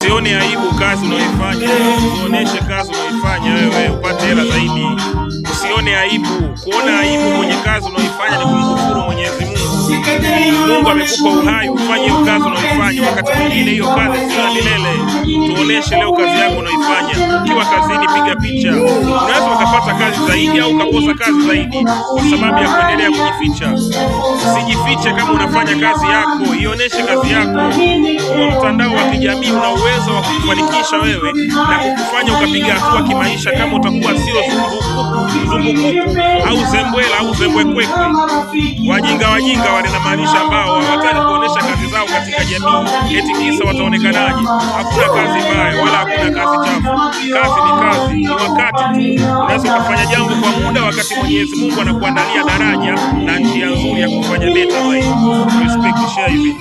Usione aibu kazi unayoifanya, uoneshe kazi unayoifanya wewe upate hela zaidi. Usione aibu, kuona aibu kwenye kazi unayoifanya ni kumkufuru Mwenyezi Mungu. Mungu amekupa uhai ufanye hiyo kazi unayoifanya, wakati mwingine hiyo kazi sio milele. Tuoneshe leo kazi yako unayoifanya. Ukiwa kazini piga picha. Unaweza ukapata kazi zaidi au ukakosa kazi zaidi kwa sababu ya kuendelea kujificha. Usijifiche kama unafanya kazi yako, ioneshe kazi yako. Kwa mtandao wa kijamii una uwezo wa kukufanikisha wewe na kukufanya ukapiga hatua kimaisha kama utakuwa sio zumbukuku au zembwela au zembwekwekwe. Wajinga wale na maanisha ambao hawataka kuonesha kazi zao katika jamii eti kisa wataonekanaje. Hakuna kazi mbaya wala hakuna kazi chafu. Kazi ni kazi, ni wakati tu. Unaweza kufanya jambo kwa muda wakati Mwenyezi Mungu anakuandalia daraja na njia nzuri ya kufanya beta zaidi. Respect, share hivi.